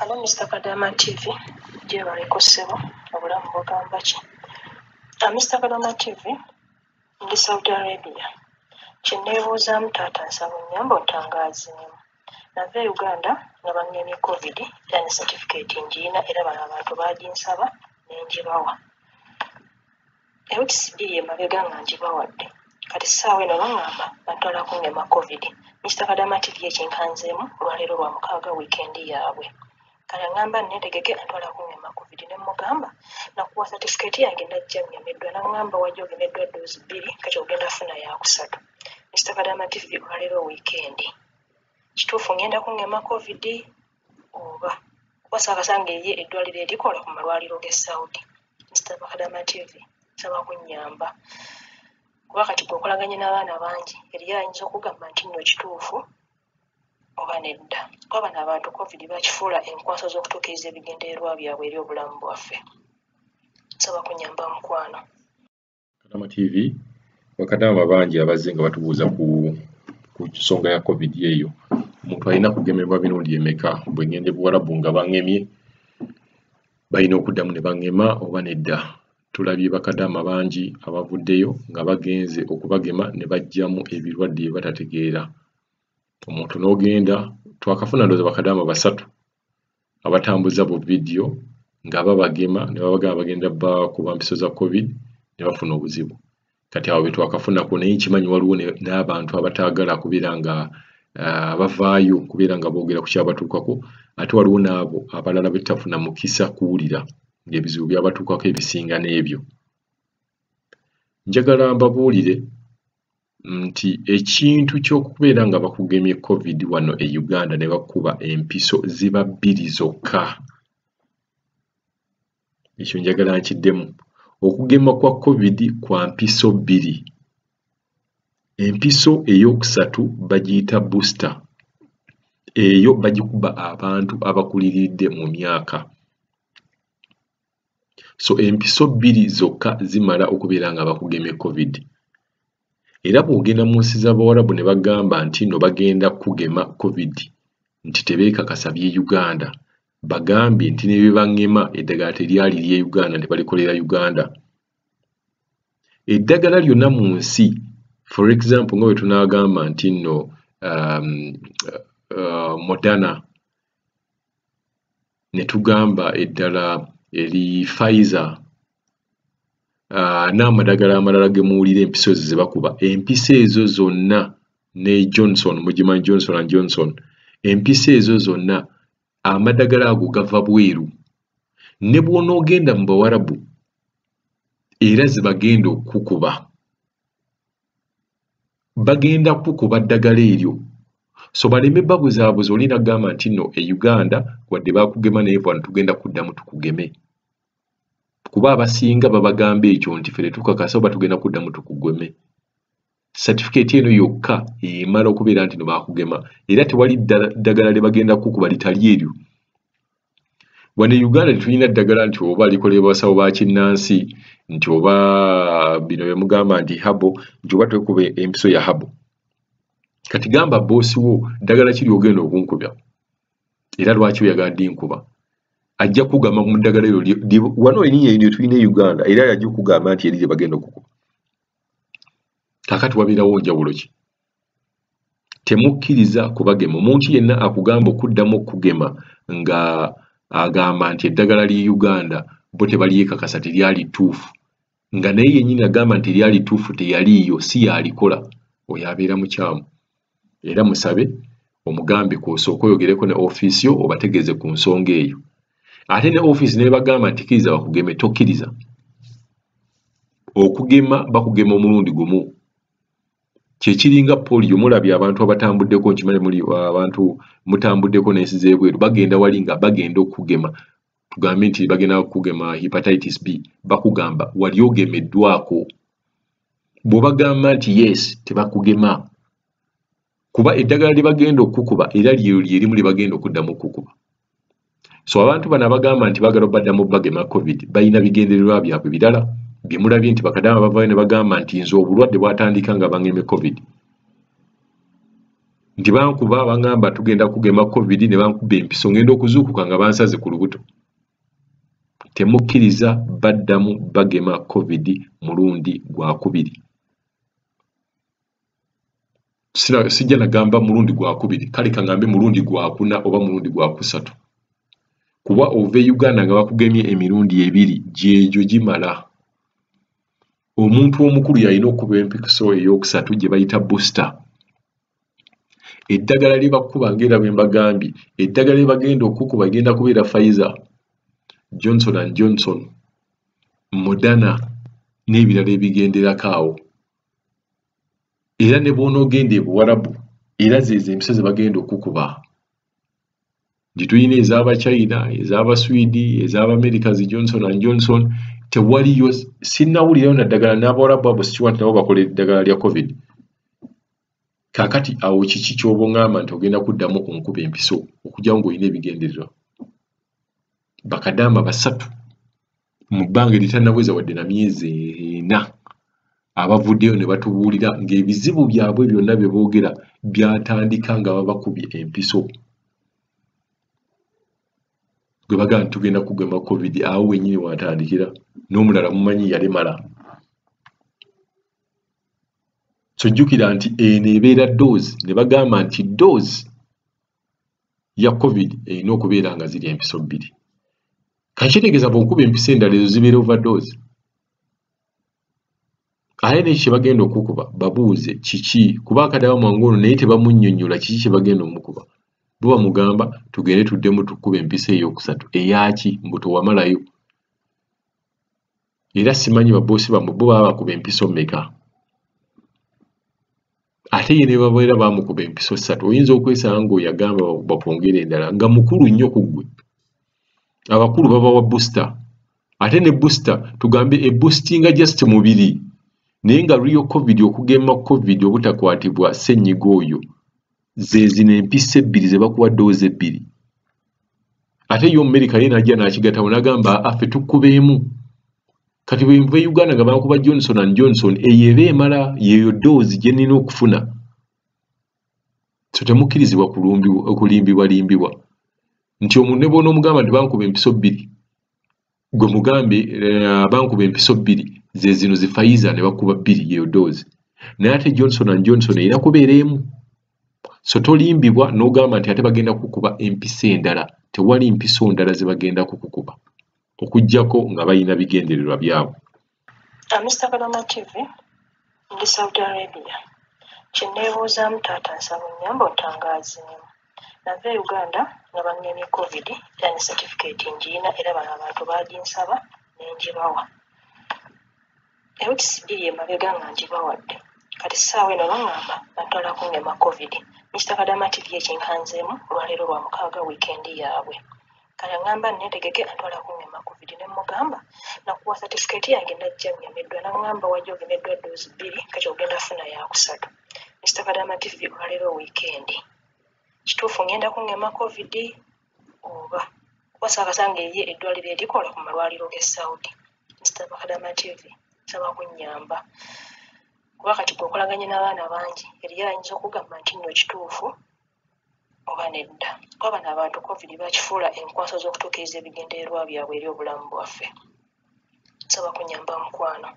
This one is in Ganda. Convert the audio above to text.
Hello, Mr. Kadama TV. Je baliko ssebo obulamu bugamba ki? Mr. Kadama TV ndi Saudi Arabia. Kyenneebuuzaamu taata nsaba onnyambe ontangazeemu. Nava Uganda nga bannemye COVID era ne certificate ngiina era bano abantu baaginsaba ne ngibawa. Ewikisi bbiri emabega nga ngibawadde. Kati ssaawa eno baŋŋamba bantwala kungema COVID. Mr. Kadama TV ekinkanzeemu olwaleero lwa mukaaga wiikendi yaabwe. Kale ngamba netegeke antwala kungema COVID ne mugamba nakuwa certificate yange najja ngemeddwa nangamba wajja ogemeddwa doozi 2 kati ogenda funa ya kusatu. Mr. Kadama TV olwaleero weekend. Kituufu ngenda kungema COVID oba wasakasange ye eddwaliro erikola ku malwaliro ge Saudi. Mr. Kadama TV saba kunnyamba. Kuba kati gwokolaganye n'abaana bangi eriyo ayinza okugamba nti nno kituufu oba nedda. Kuba bano abantu COVID bakifuula enkwaso z'okutuukiriza ebigendererwa byabwe eri obulamu bwaffe. Saba kunyamba mukwano. Kadama TV bakadama bangi abazze nga batubuuza ku nsonga ya COVID eyo. Omuntu alina kugemebwa birundi emeka bwe ngende Buwarabu nga bangemye balina okuddamu ne bangema oba nedda. Tulabye bakadama bangi abavuddeyo nga bagenze okubagema ne bajjamu ebirwadde bye batategeera. Omuntu n'ogenda twakafuna ndowooza bakadama 3 abatambuza bu vidiyo nga babagema ne babagamba bagenda bakuba mpiso za COVID ne bafuna obuzibu. Kati awo betwakafuna ko naye kimanyi waliwo n'abantu abataagala kubeera nga bavaayo kubeera nga boogera ku kyabatuukako ate waliwo n'abo abalala betafuna mukisa kuwulira ng'ebizibu byabatuukako ebisinga n'ebyo. Njagala mbabuulire nti ekintu ky'okubeera nga bakugemye COVID wano e Uganda ne bakuba empiso ziba 2 zokka. Ekyo njagala nkiddemu. Okugema kwa COVID kwa mpiso 2. Empiso ey'okusatu bagiyita booster. Eyo bagikuba abantu abakuliridde mu myaka. So empiso 2 zokka zimala okubeera nga bakugemye COVID. Era bw'ogenda mu nsi z'Abawarabu ne bagamba nti no bagenda kugema COVID nti tebeekakasa by'e Uganda. Bagambye nti ne bye bangema eddagala teryali ly'e Uganda ne balikolera Uganda. Eddagala lyonna mu nsi for example nga bwe tunaagamba nti nno Moderna ne tugamba eddala eri Pfizer n'amadagala amalala ge muwulira empiso ze bakuba. Empiso ezo zonna ne Johnson mugimanyi Johnson & Johnson. Empiso ezo zonna amadagala ago gava bweru. Ne bw'onoogenda mu Bawarabu era zibagenda okukuba. Bagenda kukuba ddagala eryo. So baleme babuzaabuza oli nagamba nti nno e Uganda wadde bakugema naye wano tugenda kuddamu tukugeme. Kuba abasinga babagamba ekyo nti ffe tukakasa oba tugenda kuddamu tukugeme. Certificate eno yokka emala okubeera nti no bakugema era tewali ddagala lye bagenda kukuba litali eryo. Wano e Uganda tulina ddagala nti oba likolebwa basawo ba kinnansi nti oba bino bye mugamba nti habo nti oba twekube empiso ya habo. Kati gamba boosi wo ddagala kiri ogenda okunkubya era lwaki oyagala ndinkuba. Ajja kugamba mu ddagala eryo wano erinnya eryo tulina e Uganda era yajja okugamba nti eri bagenda okukuba. Kakati wabeerawo njawulo ki? Temukkiriza kubagema. Omuntu yenna akugamba okuddamu okugema nga agamba nti eddagala ly'e Uganda bo tebalyekakasa teryali ttuufu nga naye yennyini agamba nti eryali ttuufu teyaliiyo si yalikola oyo abeera mukyamu. Era musabe omugambe kw'osooka oyogereko ne ofiisi yo obategeeze ku nsonga eyo. Ate ne ofiisi ne bagamba nti kkiriza bakugeme tokkiriza. Okugema bakugema omulundi gumu. Kyekiringa polio mulabye abantu abatambuddeko nkimanyi muli abantu mutambuddeko n'ensi z'ebweru bagenda wali nga bagenda okugema. Tugambe nti bagenda kugema hepatitis B bakugamba wali ogemeddwako. Bw'obagamba nti yes tebakugema. Kuba eddagala lye bagenda okukuba era lye limu lye bagenda okuddamu okukuba. So abantu bano abagamba nti bagala baddamu bagema COVID balina bigendererwa byabwe birala bye mulabye nti bakadama bavaayo ne bagamba nti nze obulwadde bwatandika nga bangeme COVID. nti bankuba bangamba tugenda kugema covid ne bankuba empiso ngenda okuzuukuka nga bansaze ku lubuto. Temukkiriza baddamu bagema covid mulundi gwakubiri. Sijja nagamba mulundi gwakubiri, kale kangambe mulundi gwakuna oba mulundi gwakusatu. Kuba ova e Uganda nga bakugemye emirundi ebiri gyegyo gimala. Omuntu omukulu yalina okuba empiso ey'okusatu gye bayita booster. Eddagala lye bakuba ng'era bwe mbagambye, eddagala lye bagenda okukuba ligenda kubeera Pfizer, Johnson and Johnson, Moderna n'ebirala ebigenderako awo. Era ne bw'onoogenda e Buwarabu era zezo empiso ze bagenda okukuba. Gye tulina ez'Abachina, ez'Abaswidi, ez'Abamerika zi Johnson and Johnson, tewaliyo sinnawulirayo na ddagala n'Abawarabu abo Stewart nabo bakola eddagala lya covid. Kaakati awo kiki ky'oba oŋŋamba nti ogenda kuddamu onkuba empiso okugyawo ng'olina ebigendererwa? Bakadaama basatu mu bbanga eritanaweza wadde na myezi 4 abavuddeyo ne batubuulira ng'ebizibu byabwe byonna bye boogera byatandika nga babakubye empiso. Gwe bagamba nti tugenda kugema covid, awo wennyini watandikira, n'omulala mumanyi yalemala. So jjukira nti eno ebeera doozi, ne bagamba nti doozi ya covid erina okubeera nga ziri empiso 2. Kakitegeeza bw'okuba empiso endala ezo zibeera overdose. Ate n'eki kye bagenda okukuba babuuze kiki, kuba akadaama mwangu ono naye tebamunnyonnyola kiki kye bagenda omukuba. Bo bamugamba tugende tuddemu tukuba empiso ey'okusatu. Eyaki? Mbu tewamalayo. Era simanyi baboosi bamwe bo baba bakuba empiso mmeka. Ate ye ne babeera bamukuba empiso 3. Oyinza okwesanga ng'oyagamba bakwongera endala nga mukulu nnyo ku ggwe. Abakulu babawa booster. Ate ne booster tugambe eboostinga just mubiri. Naye nga real covid, okugema covid obutakwatibwa ssenyiga oyo, ze zino empiso 2 ze bakuwa doozi 2. Ate yo America ye najja n'akigattawo n'agamba affe tukubeemu. Kati bwe nva e Uganda nga bakuba Johnson and Johnson, eyo eba emala, yeyo doozi gye nnina okufuna. So temukkirizibwa okulimbibwa nti omuntu ne bw'onoomugamba nti bankuba empiso 2, gwe mugambe bankuba empiso 2 ze zino zi Pfizer ne bakuba 2 yeyo doozi. Naye ate Johnson and Johnson erina kubeera emu. So tolimbibwa n'ogamba nti ate bagenda kukuba empiso endala. Tewali mpiso ndala ze bagenda kukukuba okuggyako nga balina bigendererwa byabwe. Mr. Kadama TV, ndi Saudi Arabia. Kyenneebuuzaamu taata nsaba onnyambe ontangaazeemu. Nava e Uganda nga bannemye covid, era ne certificate ngiina era bano abantu baaginsaba ne ngibawa. Ewikisi 2 emabega nga ngibawadde. Kati ssaawa eno baŋŋamba natwala kungema covid. Mr. Kadama TV ekinkanzeemu olwaleero lwa 6 wiikendi yaabwe. Kale ngamba neetegeke antwala kungema covid ne mugamba nakuwa certificate yange najja ngemeddwa, n'angamba wajja ogemeddwa doozi 2 kati ogenda funa ya kusatu. Mr. Kadama TV olwaleero wiikendi. Kituufu ngenda kungema covid oba kuba saakasanga ye eddwaliro erikola ku malwaliro g'e Saudi. Mr. Kadama TV nsaba kunnyamba. Kuba kati bw'okolaganye n'abaana bangi eriyo ayinza okugamba nti nno kituufu oba nedda. Kuba bano abantu covid bakifuula enkwaso z'okutuukiriza ebigendererwa byabwe eri obulamu bwaffe. Nsaba kunnyamba mukwano.